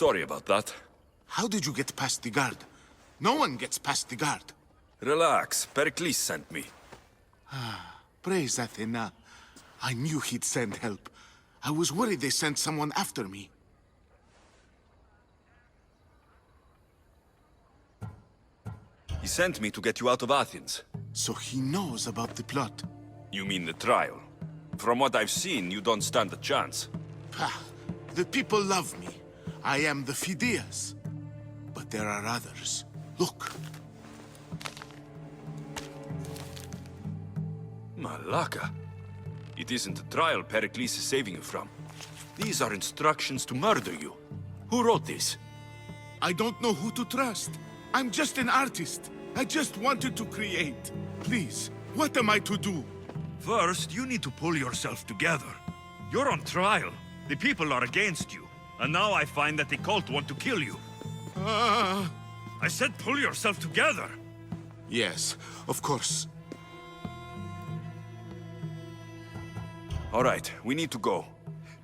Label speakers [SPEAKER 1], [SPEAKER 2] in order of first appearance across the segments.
[SPEAKER 1] Sorry about that.
[SPEAKER 2] How did you get past the guard? No one gets past the guard.
[SPEAKER 1] Relax. Pericles sent me.
[SPEAKER 2] Praise Athena. I knew he'd send help. I was worried they sent someone after me.
[SPEAKER 1] He sent me to get you out of Athens.
[SPEAKER 2] So he knows about the plot.
[SPEAKER 1] You mean the trial? From what I've seen, you don't stand a chance.
[SPEAKER 2] Pah, the people love me. I am the Phidias. But there are others. Look.
[SPEAKER 1] Malaka. It isn't the trial Pericles is saving you from. These are instructions to murder you. Who wrote this?
[SPEAKER 2] I don't know who to trust. I'm just an artist. I just wanted to create. Please, what am I to do?
[SPEAKER 3] First, you need to pull yourself together. You're on trial. The people are against you. And now I find that the cult want to kill you. I said pull yourself together.
[SPEAKER 2] Yes, of course.
[SPEAKER 1] All right, we need to go.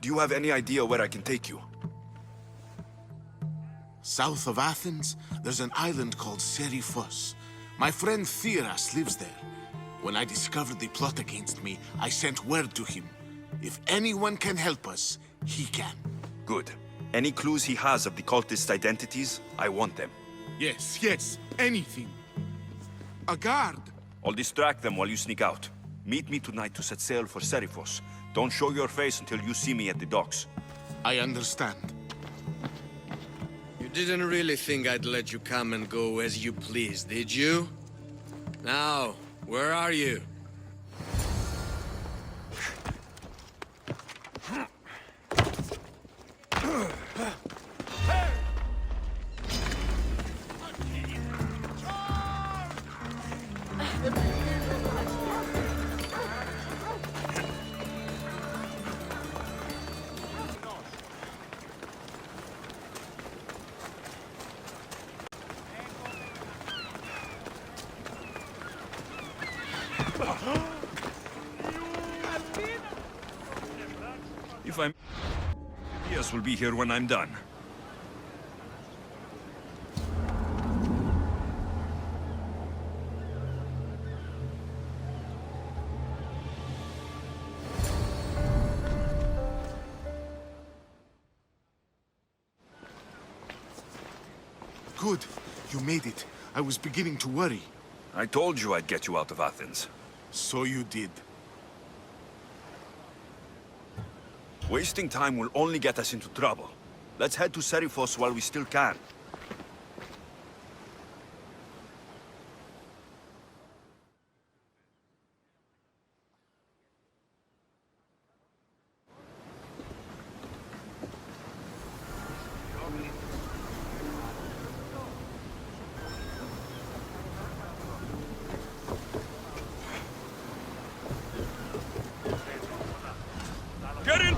[SPEAKER 1] Do you have any idea where I can take you?
[SPEAKER 2] South of Athens, there's an island called Seriphos. My friend Theras lives there. When I discovered the plot against me, I sent word to him. If anyone can help us, he can.
[SPEAKER 1] Good. Any clues he has of the cultists' identities, I want them.
[SPEAKER 2] Yes, anything. A guard.
[SPEAKER 1] I'll distract them while you sneak out. Meet me tonight to set sail for Seriphos. Don't show your face until you see me at the docks.
[SPEAKER 2] I understand.
[SPEAKER 4] You didn't really think I'd let you come and go as you please, did you? Now, where are you?
[SPEAKER 3] If I'm... Yes, will be here when I'm done.
[SPEAKER 2] Good. You made it. I was beginning to worry.
[SPEAKER 1] I told you I'd get you out of Athens.
[SPEAKER 2] So you did.
[SPEAKER 1] Wasting time will only get us into trouble. Let's head to Seriphos while we still can.
[SPEAKER 3] Get in!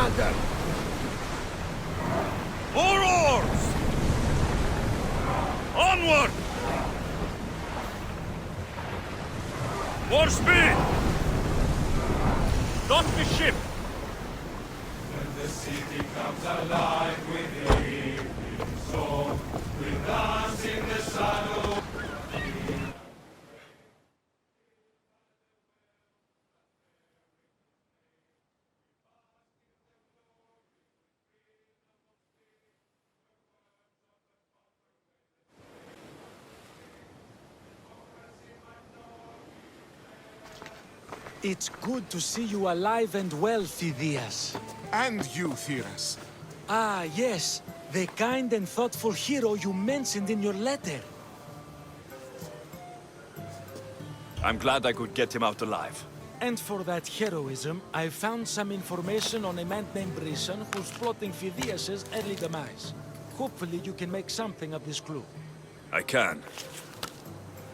[SPEAKER 5] Commander!
[SPEAKER 3] More oars! Onward! More speed! Stop the ship!
[SPEAKER 6] The city comes alive with evening song. We dance in the shadow.
[SPEAKER 7] It's good to see you alive and well, Phidias.
[SPEAKER 2] And you, Theras.
[SPEAKER 7] Ah, yes. The kind and thoughtful hero you mentioned in your letter.
[SPEAKER 1] I'm glad I could get him out alive.
[SPEAKER 7] And for that heroism, I found some information on a man named Brisson who's plotting Phidias' early demise. Hopefully you can make something of this clue.
[SPEAKER 1] I can.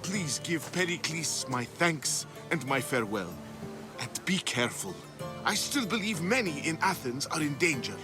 [SPEAKER 2] Please give Pericles my thanks and my farewell. And be careful. I still believe many in Athens are in danger.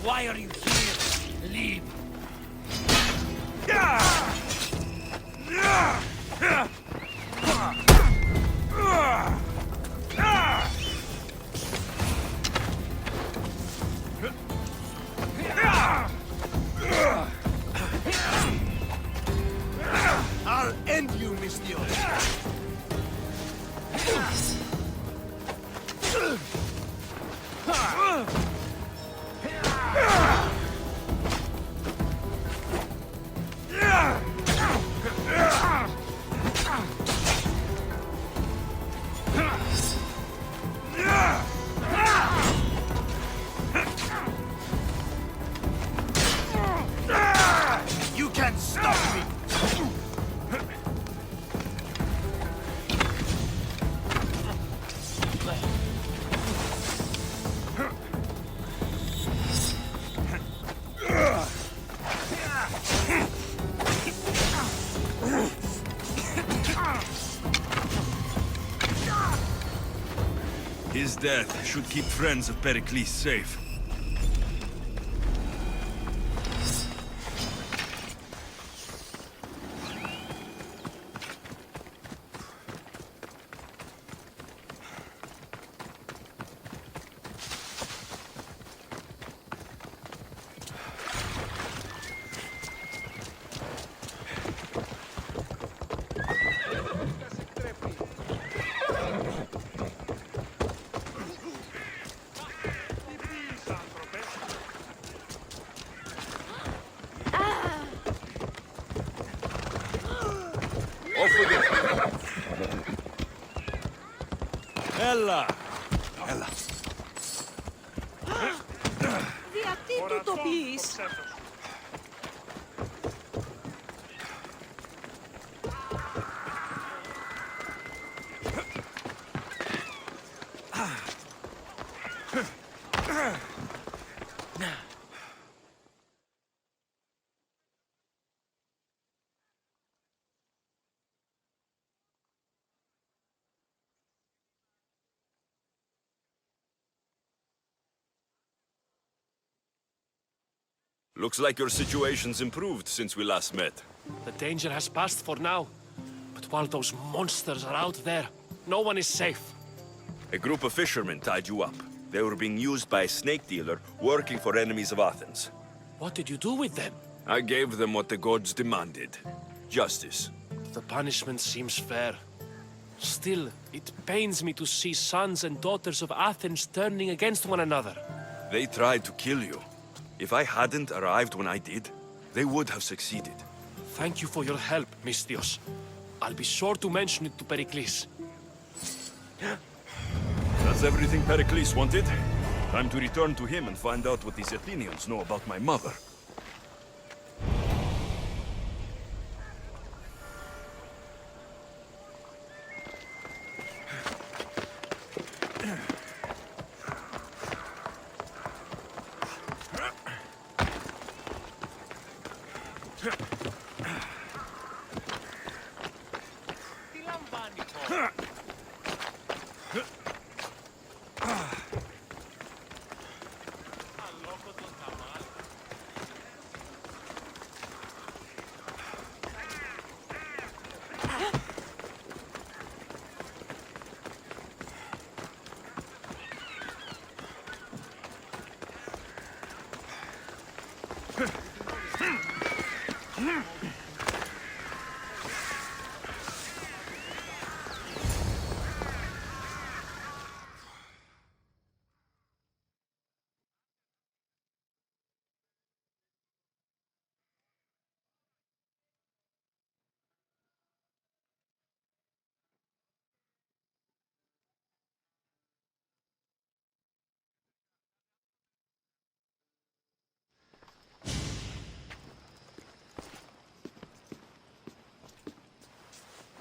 [SPEAKER 7] Why are you here? Leave.
[SPEAKER 5] I'll end you, Misthios! You can't stop me!
[SPEAKER 3] His death should keep friends of Pericles safe.
[SPEAKER 1] Off with it!
[SPEAKER 3] Ella!
[SPEAKER 8] Γιατί του το πεις?
[SPEAKER 1] Looks like your situation's improved since we last met.
[SPEAKER 9] The danger has passed for now. But while those monsters are out there, no one is safe.
[SPEAKER 1] A group of fishermen tied you up. They were being used by a snake dealer working for enemies of Athens.
[SPEAKER 9] What did you do with them?
[SPEAKER 1] I gave them what the gods demanded. Justice.
[SPEAKER 9] The punishment seems fair. Still, it pains me to see sons and daughters of Athens turning against one another.
[SPEAKER 1] They tried to kill you. If I hadn't arrived when I did, they would have succeeded.
[SPEAKER 9] Thank you for your help, Misthios. I'll be sure to mention it to Pericles.
[SPEAKER 1] Was everything Pericles wanted? Time to return to him and find out what these Athenians know about my mother.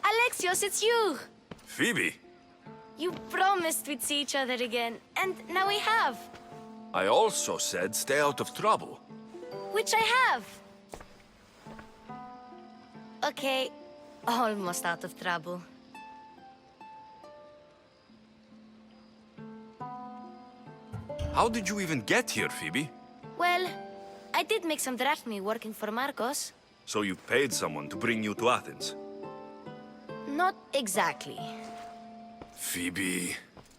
[SPEAKER 8] Alexios, it's you!
[SPEAKER 1] Phoebe!
[SPEAKER 8] You promised we'd see each other again, and now we have.
[SPEAKER 1] I also said stay out of trouble.
[SPEAKER 8] Which I have. Okay, almost out of trouble.
[SPEAKER 1] How did you even get here, Phoebe?
[SPEAKER 8] Well, I did make some drachmi working for Marcos.
[SPEAKER 1] So you paid someone to bring you to Athens?
[SPEAKER 8] Not exactly.
[SPEAKER 1] Phoebe...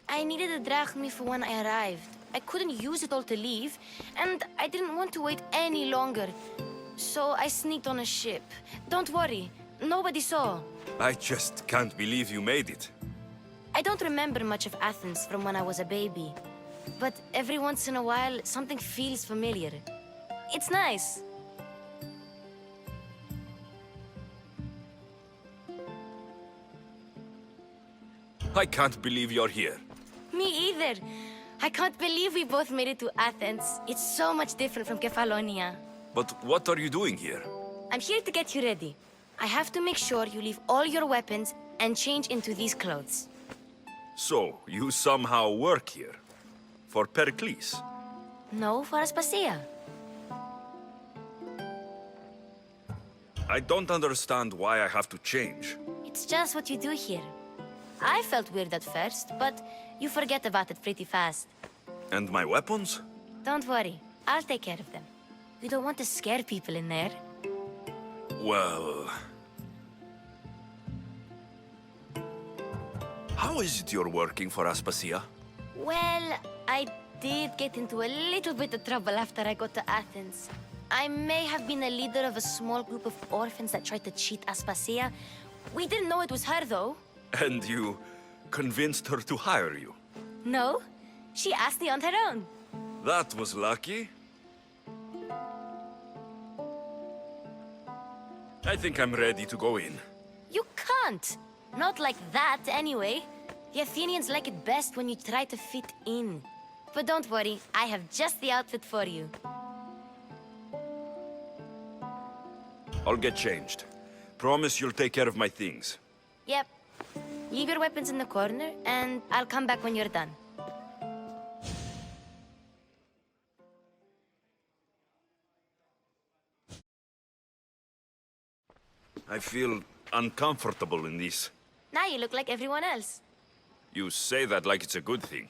[SPEAKER 8] I needed a drachmi for when I arrived. I couldn't use it all to leave, and I didn't want to wait any longer. So I sneaked on a ship. Don't worry, nobody saw.
[SPEAKER 1] I just can't believe you made it.
[SPEAKER 8] I don't remember much of Athens from when I was a baby. But every once in a while, something feels familiar. It's nice.
[SPEAKER 1] I can't believe you're here.
[SPEAKER 8] Me either. I can't believe we both made it to Athens. It's so much different from Kefalonia.
[SPEAKER 1] But what are you doing here?
[SPEAKER 8] I'm here to get you ready. I have to make sure you leave all your weapons and change into these clothes.
[SPEAKER 1] So, you somehow work here? For Pericles?
[SPEAKER 8] No, for Aspasia.
[SPEAKER 1] I don't understand why I have to change.
[SPEAKER 8] It's just what you do here. I felt weird at first, but you forget about it pretty fast.
[SPEAKER 1] And my weapons?
[SPEAKER 8] Don't worry, I'll take care of them. You don't want to scare people in there.
[SPEAKER 1] Well... How is it you're working for Aspasia?
[SPEAKER 8] Well, I did get into a little bit of trouble after I got to Athens. I may have been a leader of a small group of orphans that tried to cheat Aspasia. We didn't know it was her, though.
[SPEAKER 1] And you convinced her to hire you?
[SPEAKER 8] No, she asked me on her own.
[SPEAKER 1] That was lucky. I think I'm ready to go in.
[SPEAKER 8] You can't. Not like that, anyway. The Athenians like it best when you try to fit in. But don't worry, I have just the outfit for you.
[SPEAKER 1] I'll get changed. Promise you'll take care of my things.
[SPEAKER 8] Yep. Leave your weapons in the corner, and I'll come back when you're done.
[SPEAKER 1] I feel uncomfortable in this.
[SPEAKER 8] Now you look like everyone else.
[SPEAKER 1] You say that like it's a good thing.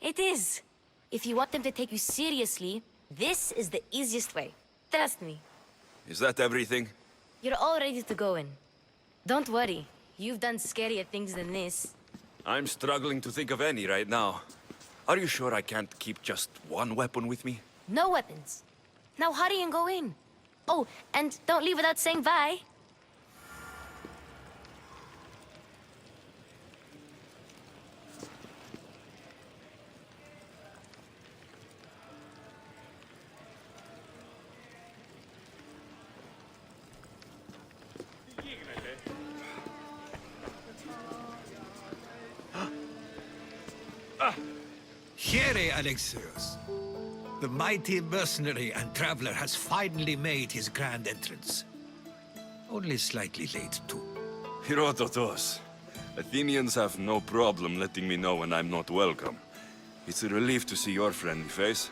[SPEAKER 8] It is. If you want them to take you seriously, this is the easiest way. Trust me.
[SPEAKER 1] Is that everything?
[SPEAKER 8] You're all ready to go in. Don't worry. You've done scarier things than this.
[SPEAKER 1] I'm struggling to think of any right now. Are you sure I can't keep just one weapon with me?
[SPEAKER 8] No weapons. Now hurry and go in. Oh, and don't leave without saying bye.
[SPEAKER 10] Here, Alexios. The mighty mercenary and traveler has finally made his grand entrance. Only slightly late, too.
[SPEAKER 1] Herodotus. Athenians have no problem letting me know when I'm not welcome. It's a relief to see your friendly face.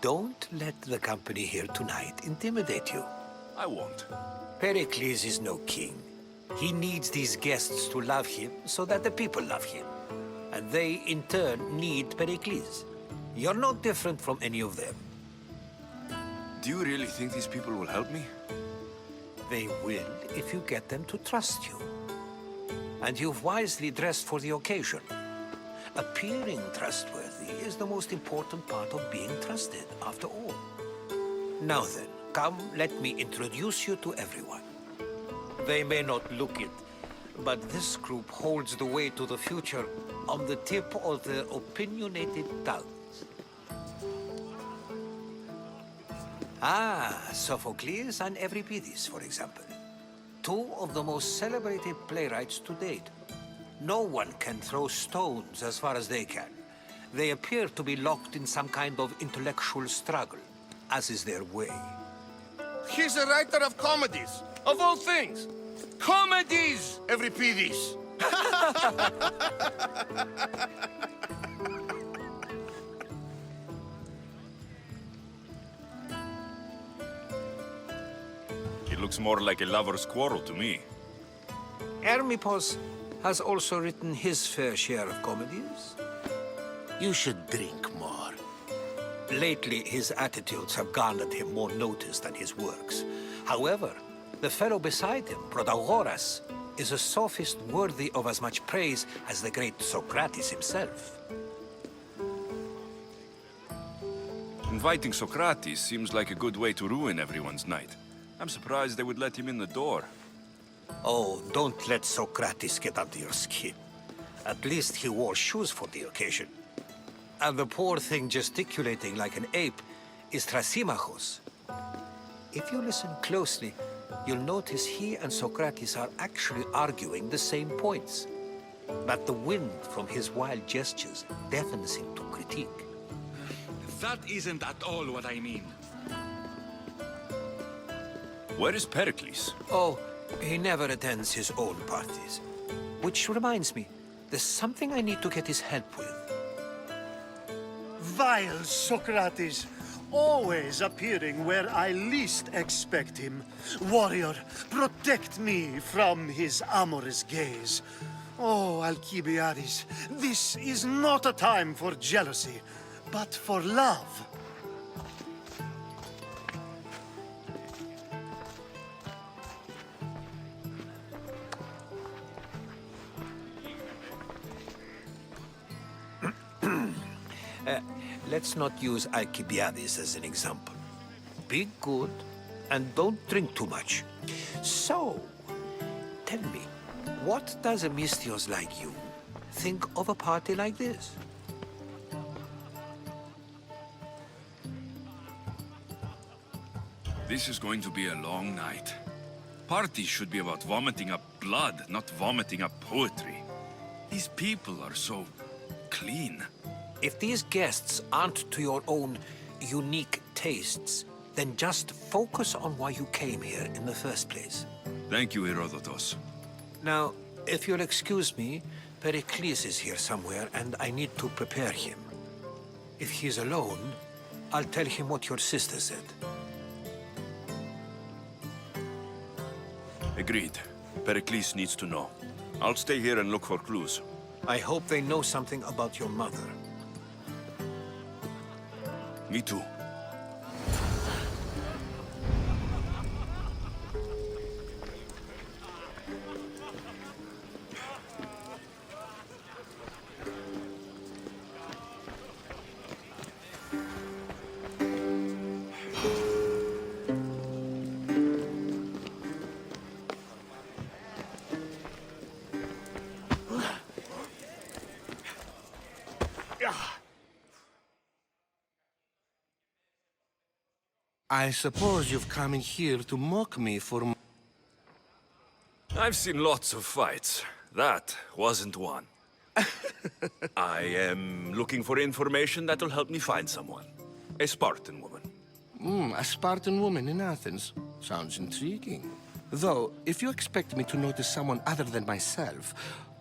[SPEAKER 10] Don't let the company here tonight intimidate you.
[SPEAKER 1] I won't.
[SPEAKER 10] Pericles is no king. He needs these guests to love him so that the people love him. And they, in turn, need Pericles. You're no different from any of them.
[SPEAKER 1] Do you really think these people will help me?
[SPEAKER 10] They will if you get them to trust you. And you've wisely dressed for the occasion. Appearing trustworthy is the most important part of being trusted, after all. Now then, come, let me introduce you to everyone. They may not look it, but this group holds the way to the future on the tip of their opinionated tongues. Sophocles and Euripides, for example. Two of the most celebrated playwrights to date. No one can throw stones as far as they can. They appear to be locked in some kind of intellectual struggle, as is their way.
[SPEAKER 5] He's a writer of comedies, of all things. Comedies, Euripides.
[SPEAKER 1] It looks more like a lover's quarrel to me.
[SPEAKER 10] Hermippos has also written his fair share of comedies.
[SPEAKER 2] You should drink more.
[SPEAKER 10] Lately, his attitudes have garnered him more notice than his works. However, the fellow beside him, Protagoras, is a sophist worthy of as much praise as the great Socrates himself.
[SPEAKER 1] Inviting Socrates seems like a good way to ruin everyone's night. I'm surprised they would let him in the door.
[SPEAKER 10] Oh, don't let Socrates get under your skin. At least he wore shoes for the occasion. And the poor thing gesticulating like an ape is Thrasymachos. If you listen closely, you'll notice he and Socrates are actually arguing the same points. But the wind from his wild gestures deafens him to critique.
[SPEAKER 6] That isn't at all what I mean.
[SPEAKER 1] Where is Pericles?
[SPEAKER 10] Oh, he never attends his own parties. Which reminds me, there's something I need to get his help with.
[SPEAKER 11] Vile Socrates, always appearing where I least expect him. Warrior, protect me from his amorous gaze. Oh, Alcibiades, this is not a time for jealousy, but for love.
[SPEAKER 10] Let's not use Alcibiades as an example. Be good, and don't drink too much. So, tell me, what does a Misthios like you think of a party like this?
[SPEAKER 1] This is going to be a long night. Parties should be about vomiting up blood, not vomiting up poetry. These people are so clean.
[SPEAKER 10] If these guests aren't to your own unique tastes, then just focus on why you came here in the first place.
[SPEAKER 1] Thank you, Herodotus.
[SPEAKER 10] Now, if you'll excuse me, Pericles is here somewhere, and I need to prepare him. If he's alone, I'll tell him what your sister said.
[SPEAKER 1] Agreed. Pericles needs to know. I'll stay here and look for clues.
[SPEAKER 10] I hope they know something about your mother.
[SPEAKER 1] Me too.
[SPEAKER 5] I suppose you've come in here to mock me for...
[SPEAKER 1] I've seen lots of fights. That wasn't one. I am looking for information that will help me find someone. A Spartan woman.
[SPEAKER 5] A Spartan woman in Athens. Sounds intriguing. Though, if you expect me to notice someone other than myself,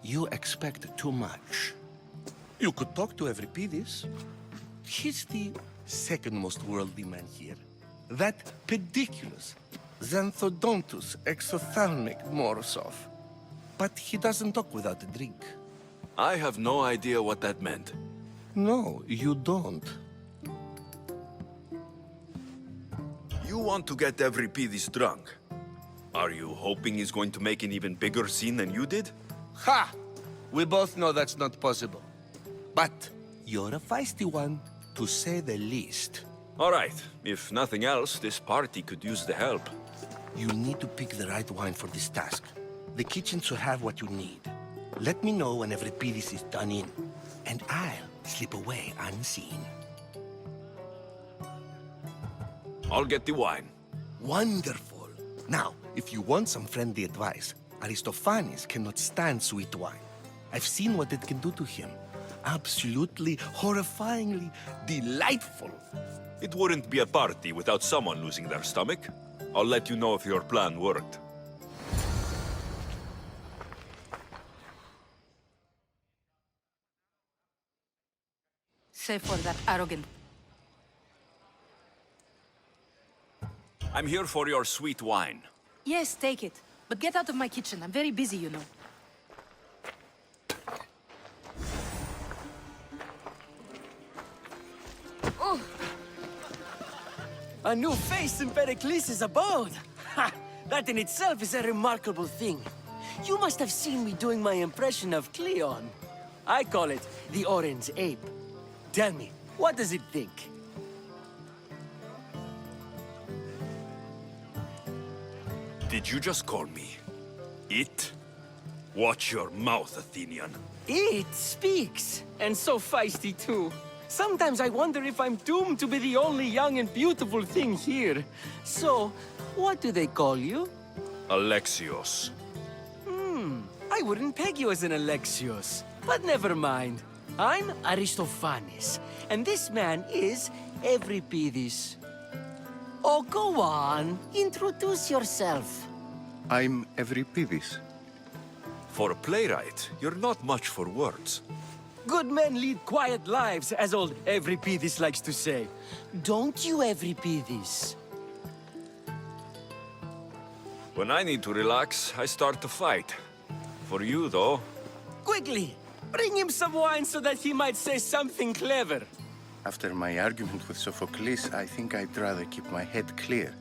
[SPEAKER 5] you expect too much. You could talk to Euripides. He's the second most worldly man here. That pediculous, Xanthodontus exophthalmic Morosov. But he doesn't talk without a drink.
[SPEAKER 1] I have no idea what that meant.
[SPEAKER 5] No, you don't.
[SPEAKER 1] You want to get Euripides drunk. Are you hoping he's going to make an even bigger scene than you did?
[SPEAKER 5] Ha! We both know that's not possible. But you're a feisty one, to say the least.
[SPEAKER 1] All right. If nothing else, this party could use the help.
[SPEAKER 5] You need to pick the right wine for this task. The kitchen should have what you need. Let me know when Euripides is done in, and I'll slip away unseen.
[SPEAKER 1] I'll get the wine.
[SPEAKER 5] Wonderful. Now, if you want some friendly advice, Aristophanes cannot stand sweet wine. I've seen what it can do to him. Absolutely, horrifyingly delightful.
[SPEAKER 1] It wouldn't be a party without someone losing their stomach. I'll let you know if your plan worked.
[SPEAKER 12] Save for that arrogant.
[SPEAKER 1] I'm here for your sweet wine.
[SPEAKER 12] Yes, take it. But get out of my kitchen. I'm very busy, you know.
[SPEAKER 13] Oh. A new face in Pericles' abode! Ha! That in itself is a remarkable thing. You must have seen me doing my impression of Cleon. I call it the Orange Ape. Tell me, what does it think?
[SPEAKER 1] Did you just call me it? Watch your mouth, Athenian.
[SPEAKER 13] It speaks, and so feisty too. Sometimes I wonder if I'm doomed to be the only young and beautiful thing here. So, what do they call you?
[SPEAKER 1] Alexios.
[SPEAKER 13] I wouldn't peg you as an Alexios. But never mind. I'm Aristophanes, and this man is Euripides. Oh, go on. Introduce yourself.
[SPEAKER 14] I'm Euripides.
[SPEAKER 1] For a playwright, you're not much for words.
[SPEAKER 13] Good men lead quiet lives, as old Euripides likes to say. Don't you, Euripides?
[SPEAKER 1] When I need to relax, I start to fight. For you, though...
[SPEAKER 13] Quickly! Bring him some wine so that he might say something clever.
[SPEAKER 14] After my argument with Sophocles, I think I'd rather keep my head clear.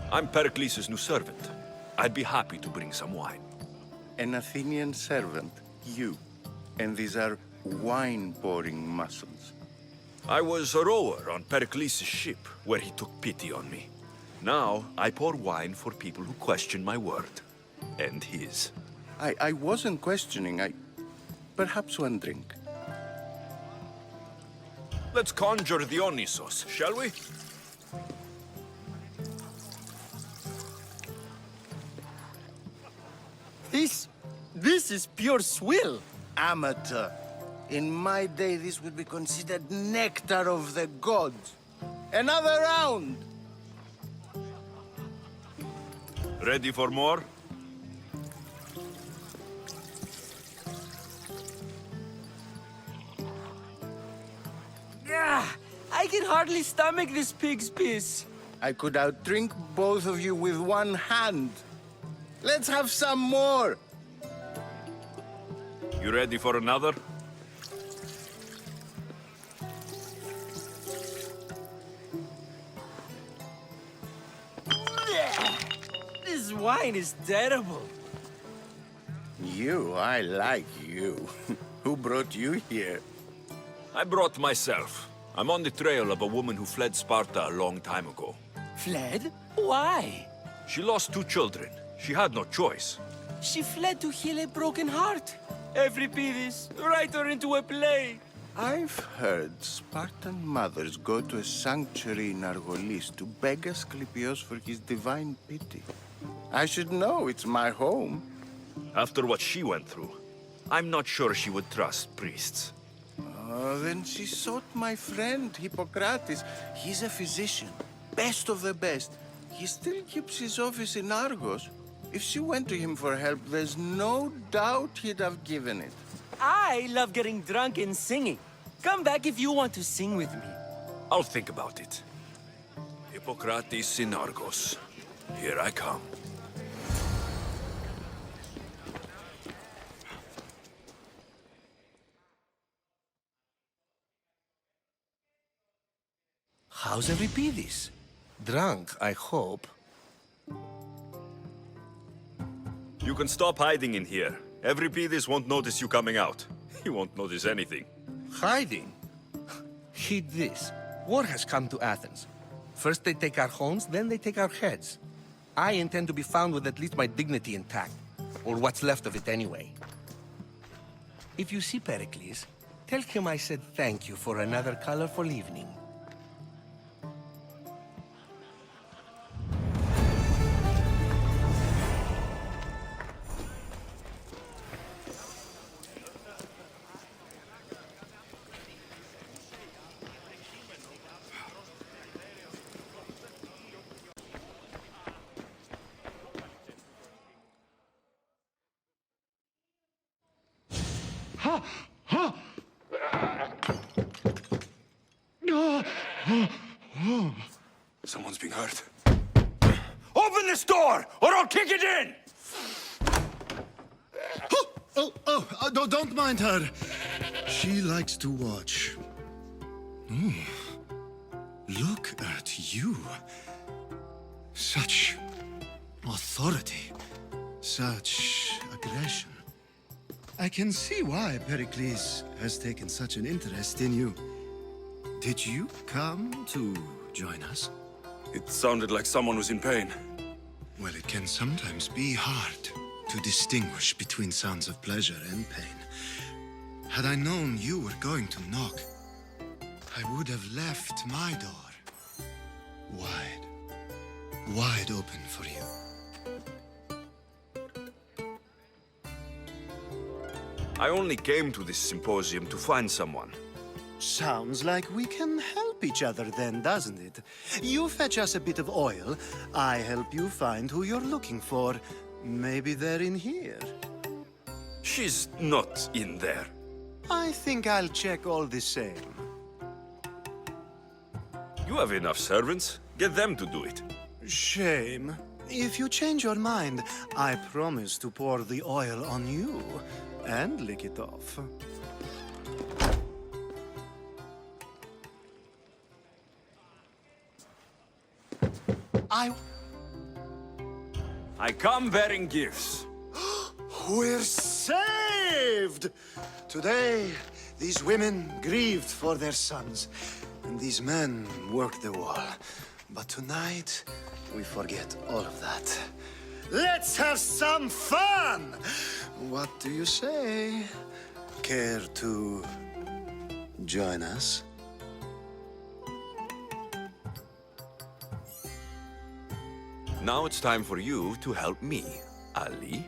[SPEAKER 1] I'm Pericles' new servant. I'd be happy to bring some wine.
[SPEAKER 14] An Athenian servant, you. And these are wine-pouring muscles.
[SPEAKER 1] I was a rower on Pericles' ship, where he took pity on me. Now, I pour wine for people who question my word. And his.
[SPEAKER 14] I wasn't questioning, Perhaps one drink.
[SPEAKER 1] Let's conjure Dionysos, shall we?
[SPEAKER 13] This is pure swill.
[SPEAKER 15] Amateur. In my day, this would be considered nectar of the gods. Another round!
[SPEAKER 1] Ready for more?
[SPEAKER 13] I can hardly stomach this pig's piss.
[SPEAKER 15] I could outdrink both of you with one hand. Let's have some more!
[SPEAKER 1] You ready for another?
[SPEAKER 13] This wine is terrible.
[SPEAKER 14] I like you. Who brought you here?
[SPEAKER 1] I brought myself. I'm on the trail of a woman who fled Sparta a long time ago.
[SPEAKER 13] Fled? Why?
[SPEAKER 1] She lost 2 children. She had no choice.
[SPEAKER 13] She fled to heal a broken heart. Euripides, write her into a play.
[SPEAKER 14] I've heard Spartan mothers go to a sanctuary in Argolis to beg Asclepios for his divine pity. I should know, it's my home.
[SPEAKER 3] After what she went through, I'm not sure she would trust priests.
[SPEAKER 14] Then she sought my friend, Hippocrates. He's a physician, best of the best. He still keeps his office in Argos. If she went to him for help, there's no doubt he'd have given it.
[SPEAKER 13] I love getting drunk and singing. Come back if you want to sing with me.
[SPEAKER 1] I'll think about it. Hippocrates in Argos. Here I come.
[SPEAKER 5] How's Euripides? Drunk, I hope.
[SPEAKER 3] You can stop hiding in here. Euripides won't notice you coming out. He won't notice anything.
[SPEAKER 5] Hiding? Heed this. War has come to Athens. First they take our homes, then they take our heads. I intend to be found with at least my dignity intact. Or what's left of it anyway. If you see Pericles, tell him I said thank you for another colorful evening.
[SPEAKER 1] Someone's being hurt.
[SPEAKER 3] Open this door, or I'll kick it in!
[SPEAKER 11] Don't mind her. She likes to watch. Look at you. Such authority. Such aggression. I can see why Pericles has taken such an interest in you. Did you come to join us?
[SPEAKER 1] It sounded like someone was in pain.
[SPEAKER 11] Well, it can sometimes be hard to distinguish between sounds of pleasure and pain. Had I known you were going to knock, I would have left my door wide open for you.
[SPEAKER 3] I only came to this symposium to find someone.
[SPEAKER 11] Sounds like we can help each other then, doesn't it? You fetch us a bit of oil, I help you find who you're looking for. Maybe they're in here.
[SPEAKER 3] She's not in there.
[SPEAKER 11] I think I'll check all the same.
[SPEAKER 3] You have enough servants. Get them to do it.
[SPEAKER 11] Shame. If you change your mind, I promise to pour the oil on you and lick it off.
[SPEAKER 3] I come bearing gifts.
[SPEAKER 11] We're saved! Today, these women grieved for their sons, and these men worked the wall. But tonight, we forget all of that. Let's have some fun! What do you say? Care to join us?
[SPEAKER 3] Now it's time for you to help me, Ali.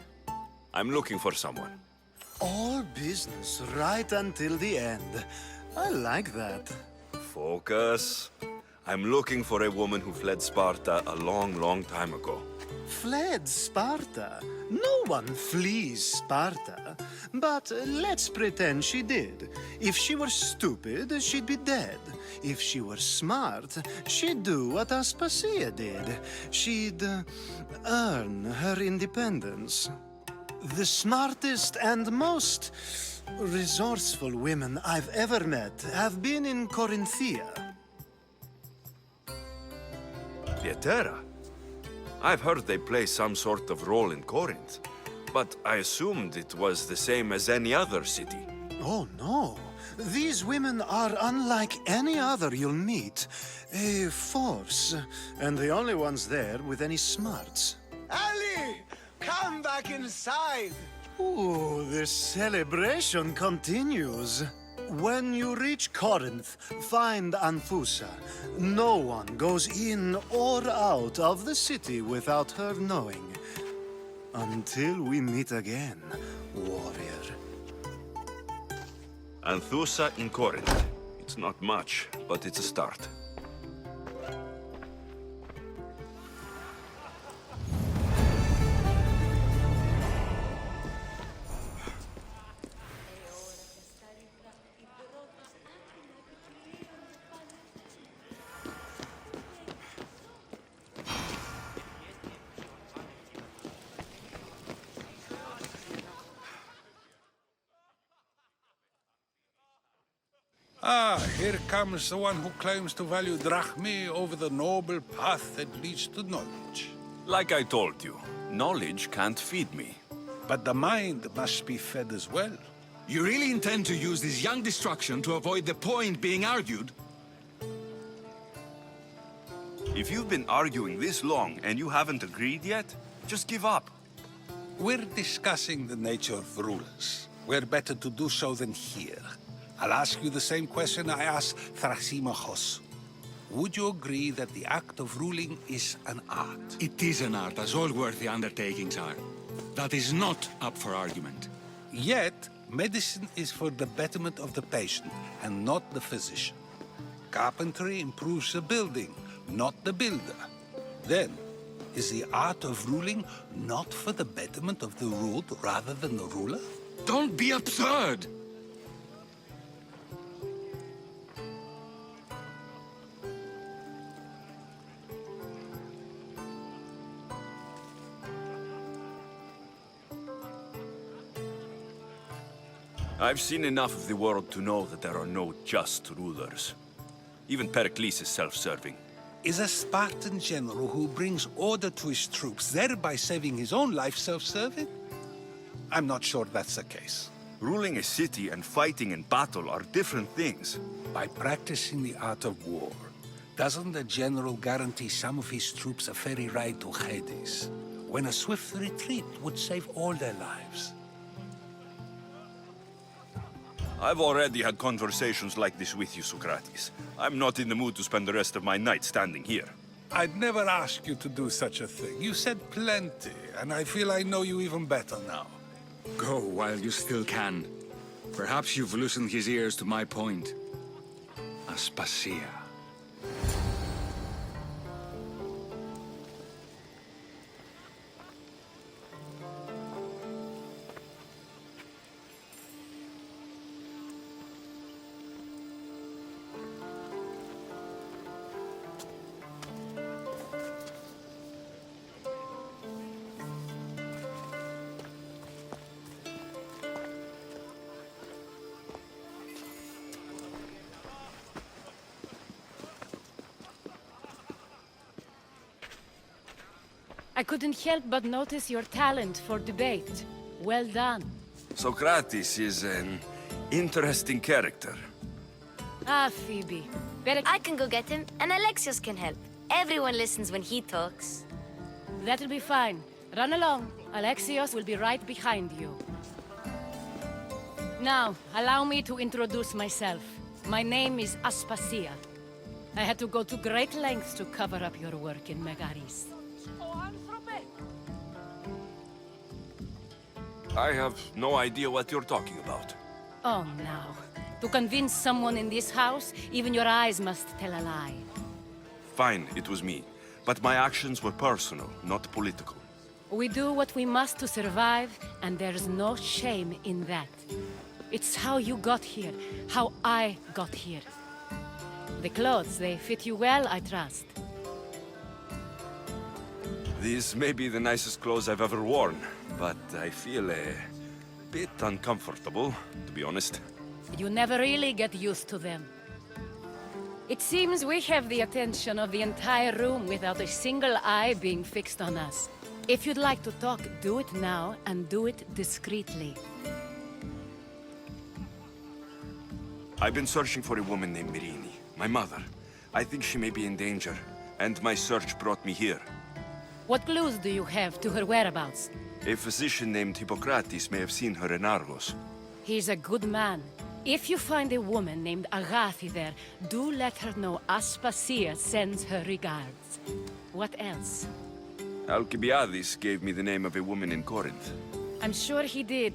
[SPEAKER 3] I'm looking for someone.
[SPEAKER 11] All business right until the end. I like that.
[SPEAKER 3] Focus. I'm looking for a woman who fled Sparta a long, long time ago.
[SPEAKER 11] Fled Sparta? No one flees Sparta. But let's pretend she did. If she were stupid, she'd be dead. If she were smart, she'd do what Aspasia did. She'd earn her independence. The smartest and most resourceful women I've ever met have been in Corinthia.
[SPEAKER 3] Pietera? I've heard they play some sort of role in Corinth, but I assumed it was the same as any other city.
[SPEAKER 11] Oh, no. These women are unlike any other you'll meet. A force, and the only ones there with any smarts.
[SPEAKER 15] Ali! Come back inside!
[SPEAKER 11] Ooh, the celebration continues. When you reach Corinth, find Anfusa. No one goes in or out of the city without her knowing. Until we meet again, warrior.
[SPEAKER 1] Anthusa in Corinth. It's not much, but it's a start.
[SPEAKER 16] Ah, here comes the one who claims to value drachmae over the noble path that leads to knowledge.
[SPEAKER 1] Like I told you, knowledge can't feed me.
[SPEAKER 16] But the mind must be fed as well.
[SPEAKER 6] You really intend to use this young destruction to avoid the point being argued?
[SPEAKER 1] If you've been arguing this long and you haven't agreed yet, just give up.
[SPEAKER 16] We're discussing the nature of rulers. Where better to do so than here? I'll ask you the same question I asked Thrasimachos. Would you agree that the act of ruling is an art?
[SPEAKER 6] It is an art, as all worthy undertakings are. That is not up for argument.
[SPEAKER 16] Yet, medicine is for the betterment of the patient and not the physician. Carpentry improves the building, not the builder. Then, is the art of ruling not for the betterment of the ruled rather than the ruler?
[SPEAKER 6] Don't be absurd!
[SPEAKER 1] I've seen enough of the world to know that there are no just rulers. Even Pericles is self-serving.
[SPEAKER 16] Is a Spartan general who brings order to his troops, thereby saving his own life, self-serving? I'm not sure that's the case.
[SPEAKER 1] Ruling a city and fighting in battle are different things.
[SPEAKER 16] By practicing the art of war, doesn't the general guarantee some of his troops a ferry ride to Hades, when a swift retreat would save all their lives?
[SPEAKER 1] I've already had conversations like this with you, Socrates. I'm not in the mood to spend the rest of my night standing here.
[SPEAKER 16] I'd never ask you to do such a thing. You said plenty, and I feel I know you even better now.
[SPEAKER 6] Go while you still can. Perhaps you've loosened his ears to my point. Aspasia.
[SPEAKER 12] I couldn't help but notice your talent for debate. Well done.
[SPEAKER 1] Socrates is an interesting character.
[SPEAKER 12] Ah, Phoebe.
[SPEAKER 8] I can go get him, and Alexios can help. Everyone listens when he talks.
[SPEAKER 12] That'll be fine. Run along. Alexios will be right behind you. Now, allow me to introduce myself. My name is Aspasia. I had to go to great lengths to cover up your work in Megaris.
[SPEAKER 1] I have no idea what you're talking about.
[SPEAKER 12] Oh, now. To convince someone in this house, even your eyes must tell a lie.
[SPEAKER 1] Fine, it was me. But my actions were personal, not political.
[SPEAKER 12] We do what we must to survive, and there's no shame in that. It's how you got here, how I got here. The clothes, they fit you well, I trust.
[SPEAKER 1] These may be the nicest clothes I've ever worn, but I feel a bit uncomfortable, to be honest.
[SPEAKER 12] You never really get used to them. It seems we have the attention of the entire room without a single eye being fixed on us. If you'd like to talk, do it now, and do it discreetly.
[SPEAKER 1] I've been searching for a woman named Myrine, my mother. I think she may be in danger, and my search brought me here.
[SPEAKER 12] What clues do you have to her whereabouts?
[SPEAKER 1] A physician named Hippocrates may have seen her in Argos.
[SPEAKER 12] He's a good man. If you find a woman named Agathi there, do let her know Aspasia sends her regards. What else?
[SPEAKER 1] Alcibiades gave me the name of a woman in Corinth.
[SPEAKER 12] I'm sure he did.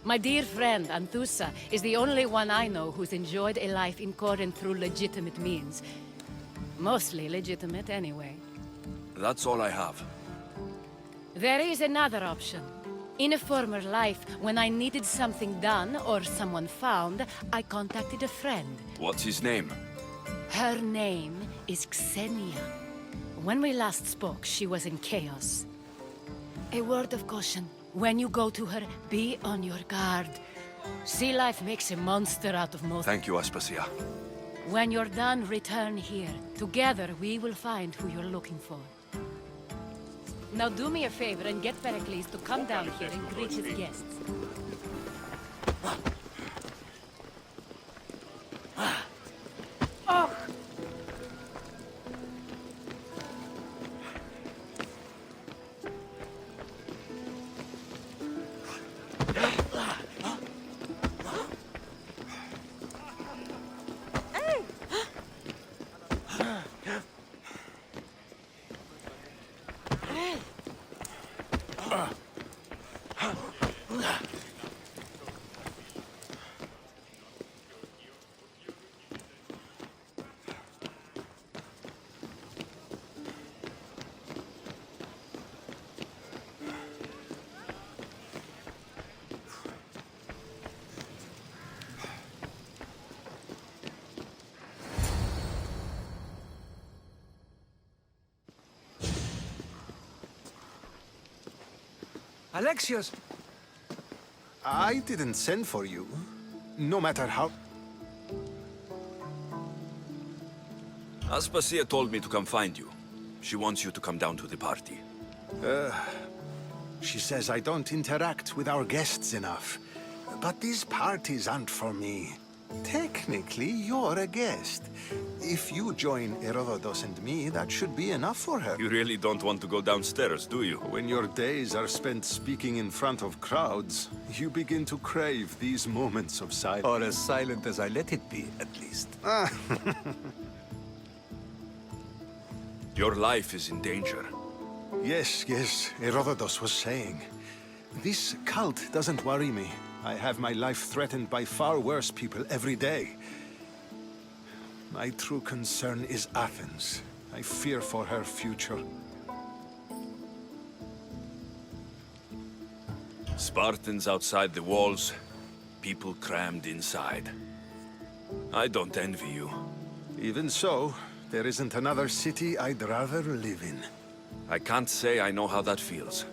[SPEAKER 12] My dear friend, Anthusa, is the only one I know who's enjoyed a life in Corinth through legitimate means. Mostly legitimate, anyway.
[SPEAKER 1] That's all I have.
[SPEAKER 12] There is another option. In a former life, when I needed something done or someone found, I contacted a friend.
[SPEAKER 1] What's his name?
[SPEAKER 12] Her name is Xenia. When we last spoke, she was in chaos. A word of caution. When you go to her, be on your guard. Sea life makes a monster out of most...
[SPEAKER 1] Thank you, Aspasia.
[SPEAKER 12] When you're done, return here. Together, we will find who you're looking for. Now do me a favor and get Pericles to come down here and greet his guests.
[SPEAKER 10] Alexios!
[SPEAKER 17] I didn't send for you. No matter how...
[SPEAKER 1] Aspasia told me to come find you. She wants you to come down to the party.
[SPEAKER 17] She says I don't interact with our guests enough. But these parties aren't for me. Technically, you're a guest. If you join Herodotus and me, that should be enough for her.
[SPEAKER 1] You really don't want to go downstairs, do you?
[SPEAKER 17] When your days are spent speaking in front of crowds, you begin to crave these moments of silence.
[SPEAKER 10] Or as silent as I let it be, at least.
[SPEAKER 1] Your life is in danger.
[SPEAKER 17] Yes, Herodotus was saying. This cult doesn't worry me. I have my life threatened by far worse people every day. My true concern is Athens. I fear for her future.
[SPEAKER 1] Spartans outside the walls, people crammed inside. I don't envy you.
[SPEAKER 17] Even so, there isn't another city I'd rather live in.
[SPEAKER 1] I can't say I know how that feels.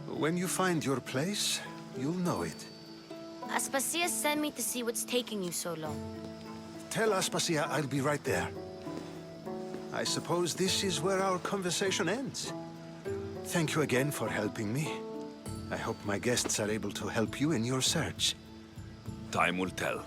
[SPEAKER 17] When you find your place, you'll know it.
[SPEAKER 8] Aspasia sent me to see what's taking you so long.
[SPEAKER 17] Tell Aspasia I'll be right there. I suppose this is where our conversation ends. Thank you again for helping me. I hope my guests are able to help you in your search.
[SPEAKER 1] Time will tell.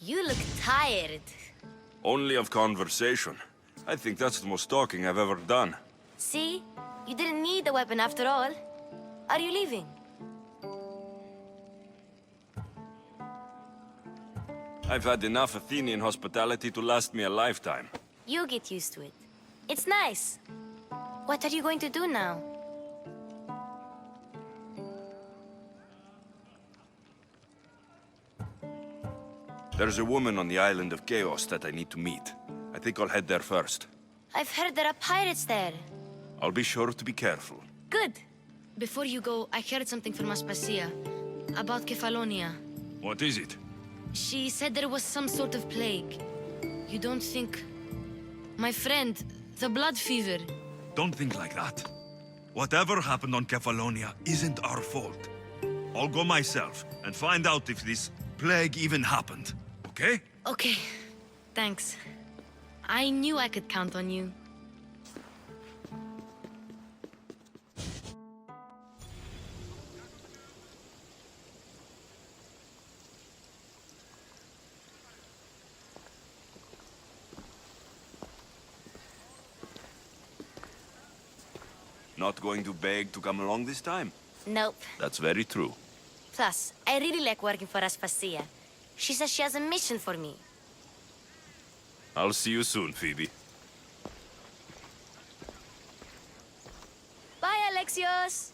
[SPEAKER 8] You look tired.
[SPEAKER 1] Only of conversation. I think that's the most talking I've ever done.
[SPEAKER 8] See? You didn't need the weapon after all. Are you leaving?
[SPEAKER 1] I've had enough Athenian hospitality to last me a lifetime.
[SPEAKER 8] You get used to it. It's nice. What are you going to do now?
[SPEAKER 1] There's a woman on the island of Chaos that I need to meet. I think I'll head there first.
[SPEAKER 8] I've heard there are pirates there.
[SPEAKER 1] I'll be sure to be careful.
[SPEAKER 8] Good. Before you go, I heard something from Aspasia about Kefalonia.
[SPEAKER 1] What is it?
[SPEAKER 8] She said there was some sort of plague. You don't think... My friend, the blood fever.
[SPEAKER 3] Don't think like that. Whatever happened on Kefalonia isn't our fault. I'll go myself and find out if this plague even happened, okay?
[SPEAKER 8] Okay, thanks. I knew I could count on you.
[SPEAKER 18] Not going to beg to come along this time?
[SPEAKER 8] Nope.
[SPEAKER 18] That's very true.
[SPEAKER 8] Plus, I really like working for Aspasia. She says she has a mission for me.
[SPEAKER 18] I'll see you soon, Phoebe.
[SPEAKER 8] Bye, Alexios!